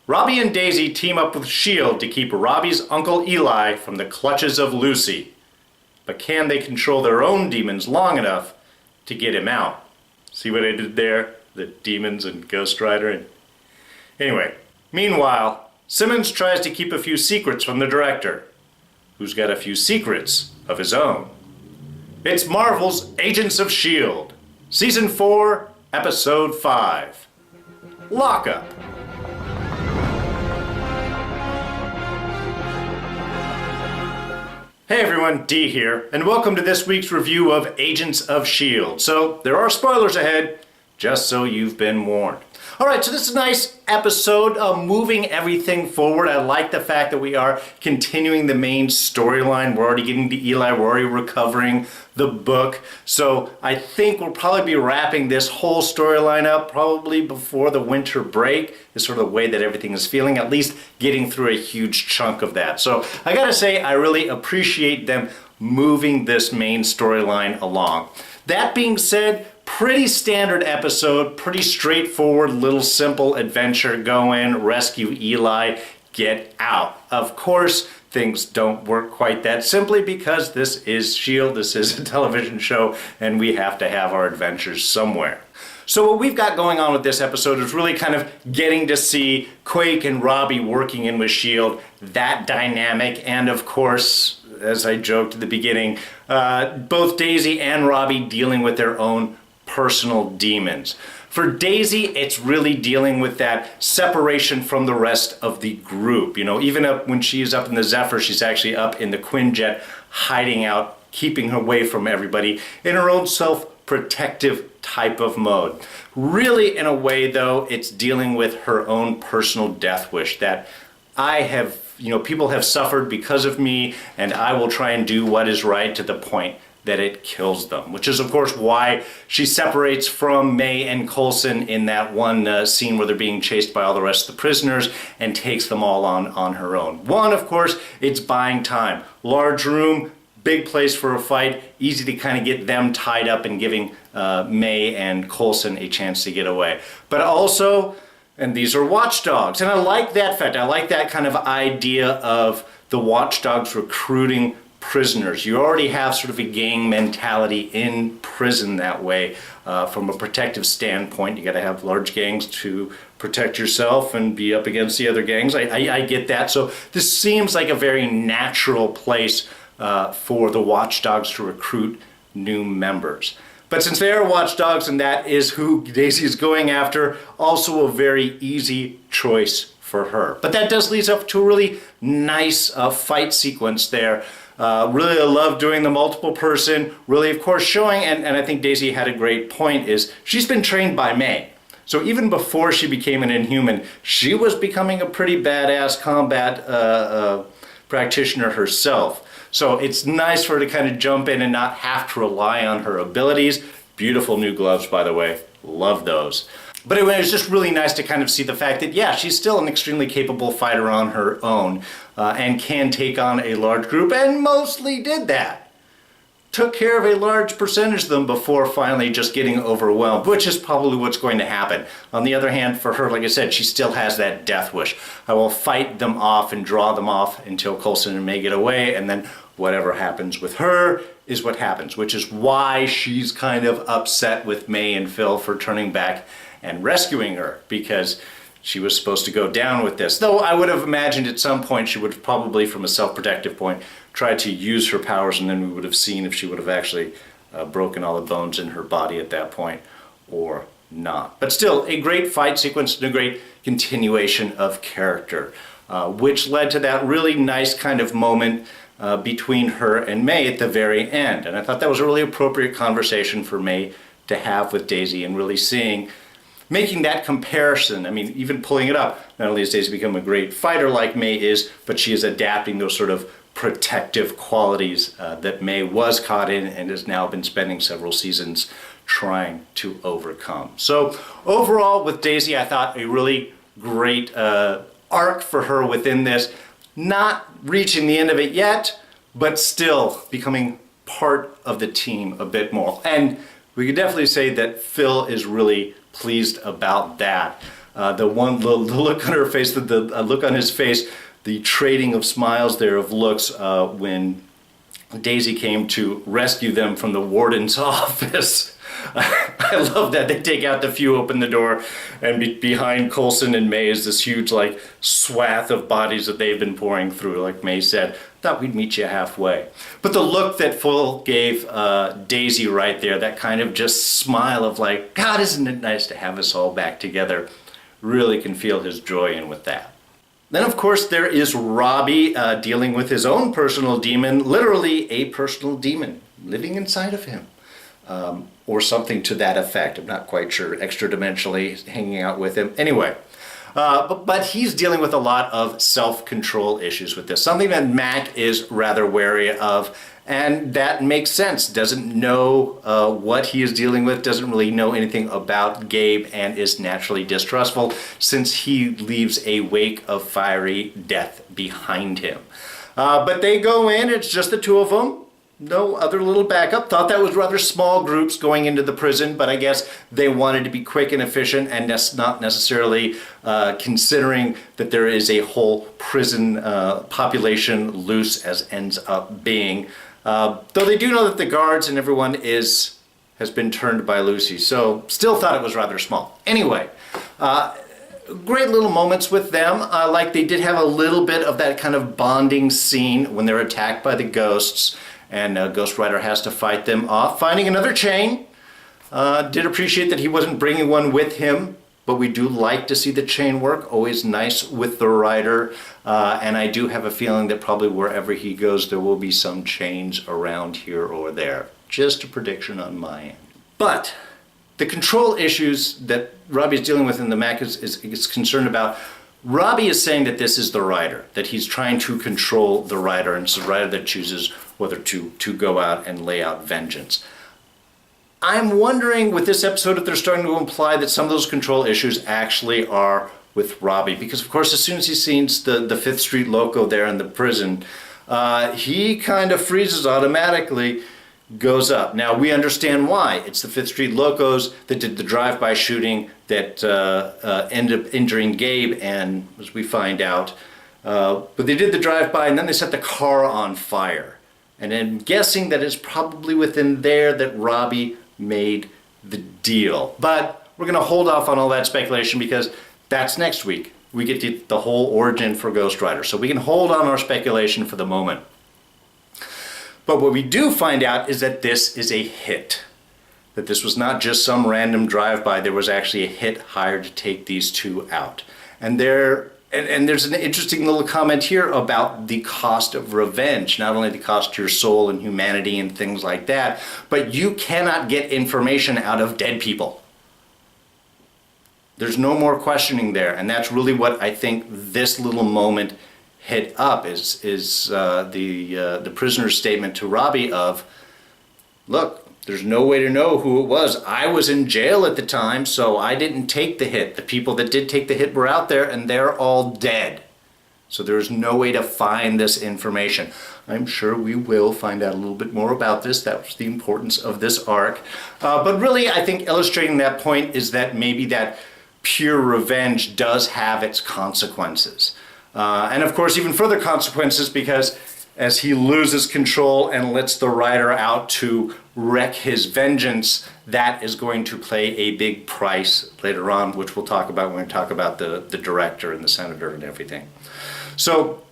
Robbie and Daisy team up with S.H.I.E.L.D. to keep Robbie's Uncle Eli from the clutches of Lucy. But can they control their own demons long enough to get him out? See what I did there? The demons and Ghost Rider. Anyway, meanwhile, Simmons tries to keep a few secrets from the director, who's got a few secrets of his own. It's Marvel's Agents of S.H.I.E.L.D. Season 4, Episode 5. Lockup. Hey everyone, D here, and welcome to this week's review of Agents of S.H.I.E.L.D. So, there are spoilers ahead, just so you've been warned. Alright, so this is a nice episode of moving everything forward. I like the fact that we are continuing the main storyline. We're already getting to Eli, we're already recovering the book. So I think we'll probably be wrapping this whole storyline up probably before the winter break, is sort of the way that everything is feeling, at least getting through a huge chunk of that. So I gotta say, I really appreciate them moving this main storyline along. That being said, pretty standard episode, pretty straightforward, little simple adventure. Go in, rescue Eli, get out. Of course, things don't work quite that simply because this is S.H.I.E.L.D., this is a television show, and we have to have our adventures somewhere. So what we've got going on with this episode is really kind of getting to see Quake and Robbie working in with S.H.I.E.L.D., that dynamic, and of course, as I joked at the beginning, both Daisy and Robbie dealing with their own personal demons. For Daisy, it's really dealing with that separation from the rest of the group. You know, even up when she's up in the Zephyr, she's actually up in the Quinjet, hiding out, keeping her away from everybody in her own self-protective type of mode. Really, in a way, though, it's dealing with her own personal death wish that people have suffered because of me, and I will try and do what is right to the point that it kills them, which is of course why she separates from May and Coulson in that one scene where they're being chased by all the rest of the prisoners and takes them all on her own. One, of course, it's buying time. Large room, big place for a fight, easy to kind of get them tied up and giving May and Coulson a chance to get away. But also, and these are watchdogs, and I like that fact. I like that kind of idea of the watchdogs recruiting prisoners. You already have sort of a gang mentality in prison that way. From a protective standpoint, you got to have large gangs to protect yourself and be up against the other gangs. I get that. So this seems like a very natural place for the watchdogs to recruit new members. But since they are watchdogs and that is who Daisy is going after, also a very easy choice for her. But that does lead up to a really nice fight sequence there. Really, I love doing the multiple person, really, of course, showing, and I think Daisy had a great point, is she's been trained by May. So even before she became an Inhuman, she was becoming a pretty badass combat practitioner herself. So it's nice for her to kind of jump in and not have to rely on her abilities. Beautiful new gloves, by the way. Love those. But anyway, it was just really nice to kind of see the fact that, yeah, she's still an extremely capable fighter on her own and can take on a large group, and mostly did that. Took care of a large percentage of them before finally just getting overwhelmed, which is probably what's going to happen. On the other hand, for her, like I said, she still has that death wish. I will fight them off and draw them off until Coulson and May get away, and then whatever happens with her is what happens, which is why she's kind of upset with May and Phil for turning back and rescuing her, because she was supposed to go down with this. Though I would have imagined at some point she would have probably, from a self-protective point, tried to use her powers, and then we would have seen if she would have actually broken all the bones in her body at that point or not. But still, a great fight sequence and a great continuation of character, which led to that really nice kind of moment between her and May at the very end. And I thought that was a really appropriate conversation for May to have with Daisy, and really making that comparison. I mean, even pulling it up, not only has Daisy become a great fighter like May is, but she is adapting those sort of protective qualities that May was caught in and has now been spending several seasons trying to overcome. So overall, with Daisy, I thought a really great arc for her within this. Not reaching the end of it yet, but still becoming part of the team a bit more. And we could definitely say that Phil is really pleased about that. The look on her face, the look on his face, the trading of smiles there, of looks, when Daisy came to rescue them from the warden's office. I love that. They take out the few, open the door, and behind Coulson and May is this huge, like, swath of bodies that they've been pouring through. Like May said, thought we'd meet you halfway. But the look that Full gave Daisy right there, that kind of just smile of like, God, isn't it nice to have us all back together, really can feel his joy in with that. Then, of course, there is Robbie dealing with his own personal demon, literally a personal demon living inside of him. Or something to that effect. I'm not quite sure. Extra-dimensionally hanging out with him. Anyway, but he's dealing with a lot of self-control issues with this. Something that Mack is rather wary of, and that makes sense. Doesn't know what he is dealing with, doesn't really know anything about Gabe, and is naturally distrustful since he leaves a wake of fiery death behind him. But they go in, it's just the two of them. No other little backup. Thought that was rather small groups going into the prison, but I guess they wanted to be quick and efficient and not necessarily considering that there is a whole prison population loose, as ends up being. Though they do know that the guards and everyone has been turned by Lucy, so still thought it was rather small. Anyway, great little moments with them. Like they did have a little bit of that kind of bonding scene when they're attacked by the ghosts. And Ghost Rider has to fight them off, finding another chain. Did appreciate that he wasn't bringing one with him, but we do like to see the chain work. Always nice with the Rider. And I do have a feeling that probably wherever he goes, there will be some chains around here or there. Just a prediction on my end. But the control issues that Robbie is dealing with and the Mack is concerned about, Robbie is saying that this is the Rider, that he's trying to control the Rider, and it's the Rider that chooses whether to go out and lay out vengeance. I'm wondering with this episode if they're starting to imply that some of those control issues actually are with Robbie, because of course as soon as he sees the 5th Street loco there in the prison, he kind of freezes automatically, goes up. Now we understand why. It's the 5th Street locos that did the drive-by shooting that ended up injuring Gabe, and as we find out, but they did the drive-by and then they set the car on fire. And I'm guessing that it's probably within there that Robbie made the deal. But we're going to hold off on all that speculation because that's next week. We get the whole origin for Ghost Rider. So we can hold on our speculation for the moment. But what we do find out is that this is a hit. That this was not just some random drive-by. There was actually a hit hired to take these two out. And there's an interesting little comment here about the cost of revenge. Not only the cost to your soul and humanity and things like that, but you cannot get information out of dead people. There's no more questioning there, and that's really what I think this little moment hit up is the prisoner's statement to Robbie of, look, there's no way to know who it was. I was in jail at the time, so I didn't take the hit. The people that did take the hit were out there, and they're all dead. So there's no way to find this information. I'm sure we will find out a little bit more about this. That was the importance of this arc. But really, I think illustrating that point is that maybe that pure revenge does have its consequences. And of course, even further consequences, because as he loses control and lets the Rider out to wreak his vengeance, that is going to play a big price later on, which we'll talk about when we talk about the director and the senator and everything. So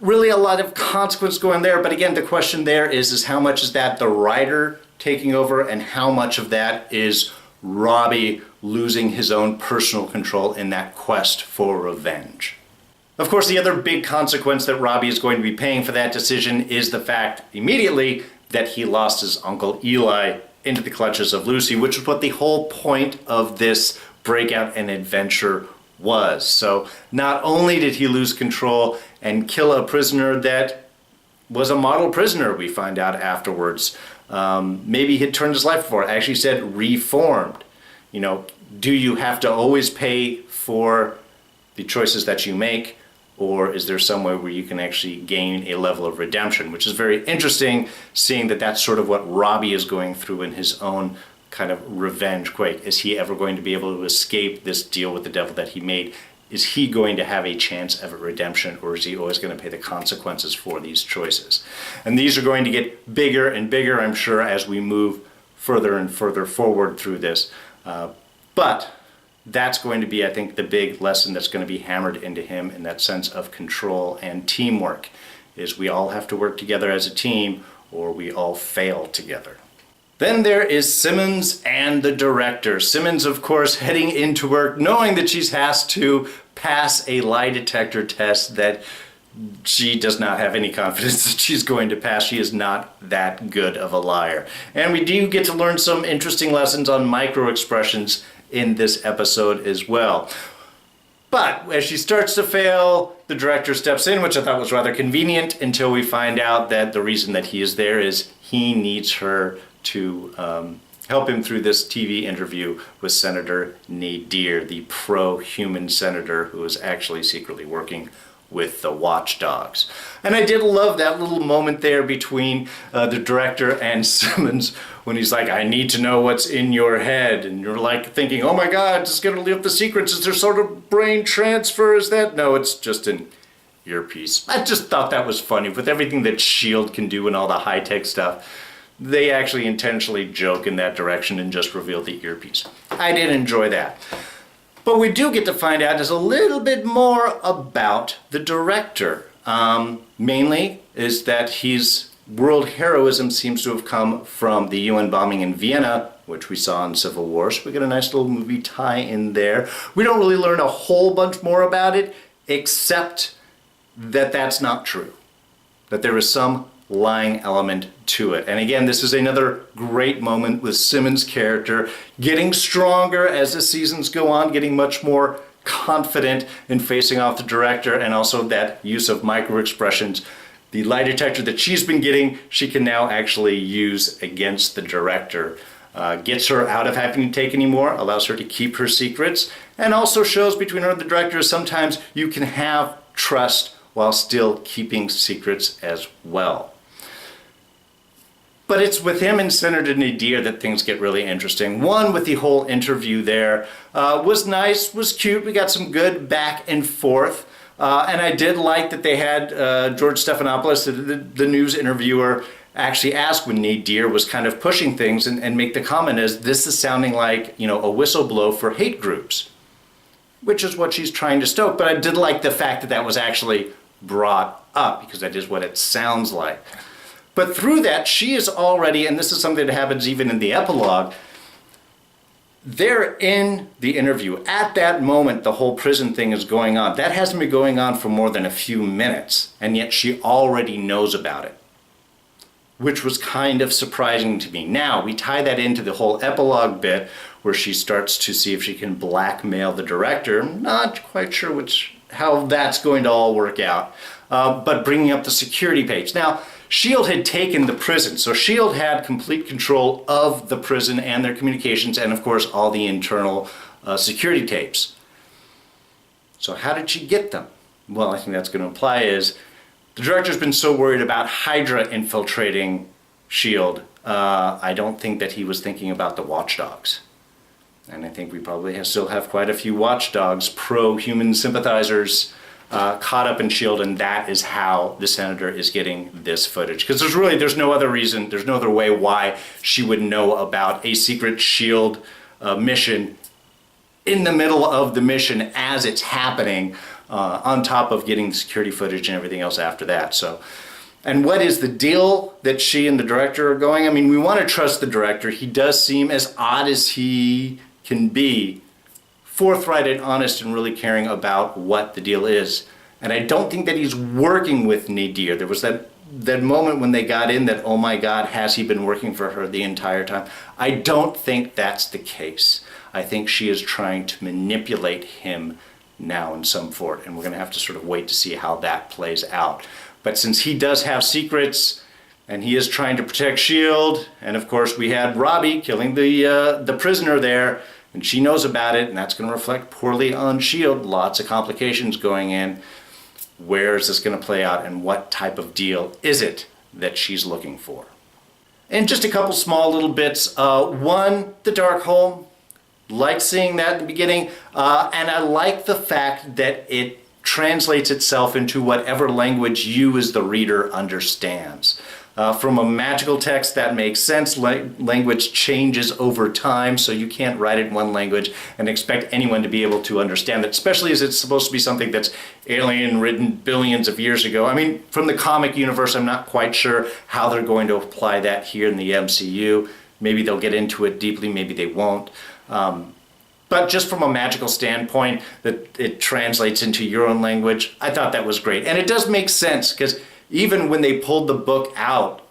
really a lot of consequence going there, but again, the question there is how much is that the Rider taking over and how much of that is Robbie losing his own personal control in that quest for revenge. Of course, the other big consequence that Robbie is going to be paying for that decision is the fact immediately that he lost his uncle Eli into the clutches of Lucy, which is what the whole point of this breakout and adventure was. So not only did he lose control and kill a prisoner that was a model prisoner, we find out afterwards. Maybe he'd turned his life before. I actually said reformed. You know, do you have to always pay for the choices that you make? Or is there some way where you can actually gain a level of redemption, which is very interesting, seeing that that's sort of what Robbie is going through in his own kind of revenge quake. Is he ever going to be able to escape this deal with the devil that he made? Is he going to have a chance of redemption, or is he always going to pay the consequences for these choices? And these are going to get bigger and bigger, I'm sure, as we move further and further forward through this. But that's going to be, I think, the big lesson that's going to be hammered into him, in that sense of control and teamwork, is we all have to work together as a team, or we all fail together. Then there is Simmons and the director. Simmons, of course, heading into work knowing that she has to pass a lie detector test that she does not have any confidence that she's going to pass. She is not that good of a liar. And we do get to learn some interesting lessons on micro-expressions in this episode as well. But as she starts to fail, the director steps in, which I thought was rather convenient, until we find out that the reason that he is there is he needs her to help him through this TV interview with Senator Nadeer, the pro-human senator who is actually secretly working with the watchdogs. And I did love that little moment there between the director and Simmons when he's like, I need to know what's in your head. And you're like thinking, oh my God, it's going to leave the secrets. Is there sort of brain transfer? Is that? No, it's just an earpiece. I just thought that was funny. With everything that S.H.I.E.L.D. can do and all the high-tech stuff, they actually intentionally joke in that direction and just reveal the earpiece. I did enjoy that. But we do get to find out just a little bit more about the director. Mainly is that his world heroism seems to have come from the UN bombing in Vienna, which we saw in Civil War. So we get a nice little movie tie in there. We don't really learn a whole bunch more about it, except that that's not true. That there is some lying element to it. And again, this is another great moment with Simmons' character getting stronger as the seasons go on, getting much more confident in facing off the director, and also that use of micro-expressions. The lie detector that she's been getting, she can now actually use against the director. Gets her out of having to take any more, allows her to keep her secrets, and also shows between her and the director sometimes you can have trust while still keeping secrets as well. But it's with him and Senator Nadeer that things get really interesting. One, with the whole interview there, was nice, was cute. We got some good back and forth. And I did like that they had George Stephanopoulos, the news interviewer, actually ask when Nadeer was kind of pushing things and make the comment as, this is sounding like, a whistleblow for hate groups, which is what she's trying to stoke. But I did like the fact that that was actually brought up, because that is what it sounds like. But through that, she is already, and this is something that happens even in the epilogue, they're in the interview. At that moment, the whole prison thing is going on. That hasn't been going on for more than a few minutes, and yet she already knows about it, which was kind of surprising to me. Now, we tie that into the whole epilogue bit where she starts to see if she can blackmail the director. I'm not quite sure how that's going to all work out, but bringing up the security page. Now, S.H.I.E.L.D. had taken the prison, so S.H.I.E.L.D. had complete control of the prison and their communications and, of course, all the internal security tapes. So how did she get them? Well, I think that's going to imply is the director's been so worried about Hydra infiltrating S.H.I.E.L.D., I don't think that he was thinking about the watchdogs. And I think we probably still have quite a few watchdogs, pro-human sympathizers, caught up in S.H.I.E.L.D., and that is how the senator is getting this footage. Because there's no other reason, there's no other way why she would know about a secret S.H.I.E.L.D. Mission in the middle of the mission as it's happening, on top of getting security footage and everything else after that. So, and what is the deal that she and the director are going? I mean, we want to trust the director. He does seem, as odd as he can be, forthright and honest and really caring about what the deal is. And I don't think that he's working with Nadeer. There was that moment when they got in that, oh my God, has he been working for her the entire time? I don't think that's the case. I think she is trying to manipulate him now in some form, and we're going to have to sort of wait to see how that plays out. But since he does have secrets, and he is trying to protect S.H.I.E.L.D., and of course we had Robbie killing the prisoner there, and she knows about it, and that's going to reflect poorly on S.H.I.E.L.D. Lots of complications going in. Where is this going to play out, and what type of deal is it that she's looking for? And just a couple small little bits. One, the Darkhold. Like seeing that in the beginning, and I like the fact that it translates itself into whatever language you as the reader understands. From a magical text, that makes sense. Language changes over time, so you can't write it in one language and expect anyone to be able to understand it, especially as it's supposed to be something that's alien written billions of years ago. I mean, from the comic universe, I'm not quite sure how they're going to apply that here in the MCU. Maybe they'll get into it deeply, maybe they won't. But just from a magical standpoint, that it translates into your own language, I thought that was great. And it does make sense, because even when they pulled the book out,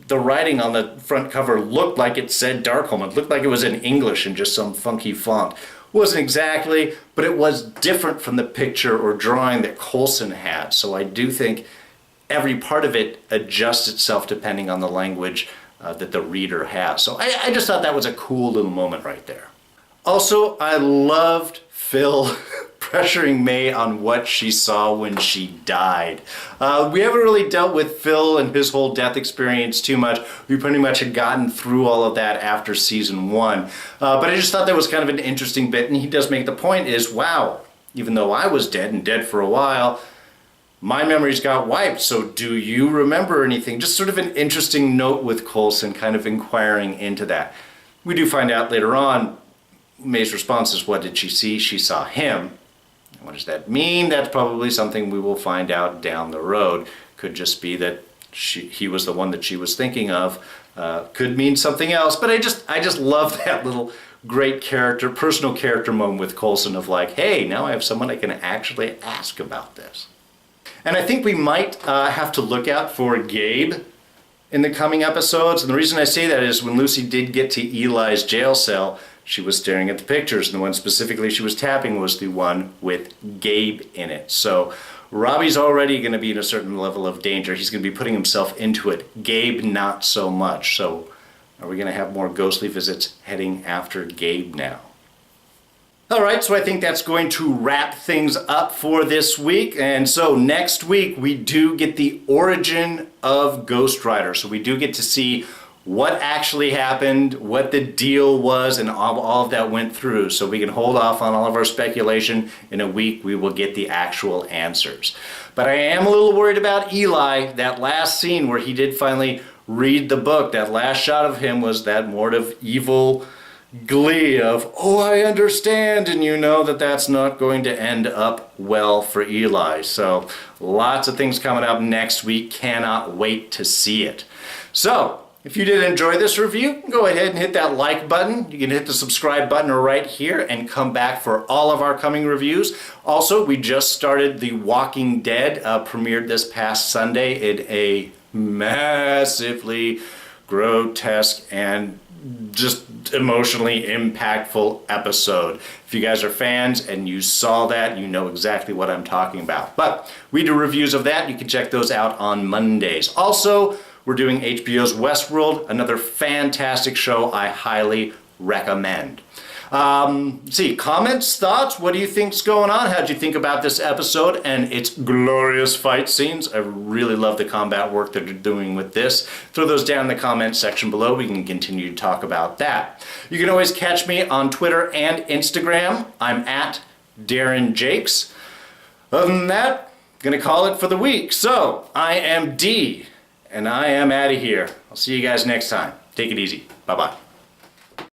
the writing on the front cover looked like it said Darkhold. It looked like it was in English in just some funky font. Wasn't exactly, but it was different from the picture or drawing that Coulson had. So I do think every part of it adjusts itself depending on the language that the reader has. So I just thought that was a cool little moment right there. Also, I loved Phil pressuring May on what she saw when she died. We haven't really dealt with Phil and his whole death experience too much. We pretty much had gotten through all of that after season 1. But I just thought that was kind of an interesting bit, and he does make the point is, wow, even though I was dead and dead for a while, my memories got wiped, so do you remember anything? Just sort of an interesting note with Coulson, kind of inquiring into that. We do find out later on, May's response is, what did she see? She saw him. What does that mean? That's probably something we will find out down the road. Could just be that he was the one that she was thinking of. Could mean something else, but I just love that little great personal character moment with Coulson of like, hey, now I have someone I can actually ask about this. And I think we might have to look out for Gabe in the coming episodes. And the reason I say that is when Lucy did get to Eli's jail cell, she was staring at the pictures, and the one specifically she was tapping was the one with Gabe in it. So Robbie's already going to be in a certain level of danger. He's going to be putting himself into it. Gabe, not so much. So are we going to have more ghostly visits heading after Gabe now? All right, so I think that's going to wrap things up for this week. And so next week, we do get the origin of Ghost Rider. So we do get to see what actually happened, what the deal was, and all of that went through. So we can hold off on all of our speculation. In a week, we will get the actual answers. But I am a little worried about Eli. That last scene where he did finally read the book, that last shot of him was that more of evil glee of, oh, I understand, and you know that that's not going to end up well for Eli. So lots of things coming up next week. Cannot wait to see it. So if you did enjoy this review, go ahead and hit that like button. You can hit the subscribe button right here and come back for all of our coming reviews. Also, we just started The Walking Dead, premiered this past Sunday in a massively grotesque and just emotionally impactful episode. If you guys are fans and you saw that, you know exactly what I'm talking about. But we do reviews of that. You can check those out on Mondays. Also, we're doing HBO's Westworld, another fantastic show I highly recommend. See, comments, thoughts, what do you think's going on? How'd you think about this episode and its glorious fight scenes? I really love the combat work that they're doing with this. Throw those down in the comments section below. We can continue to talk about that. You can always catch me on Twitter and Instagram. I'm at Darren Jakes. Other than that, gonna call it for the week. So, I am D, and I am out of here. I'll see you guys next time. Take it easy. Bye-bye.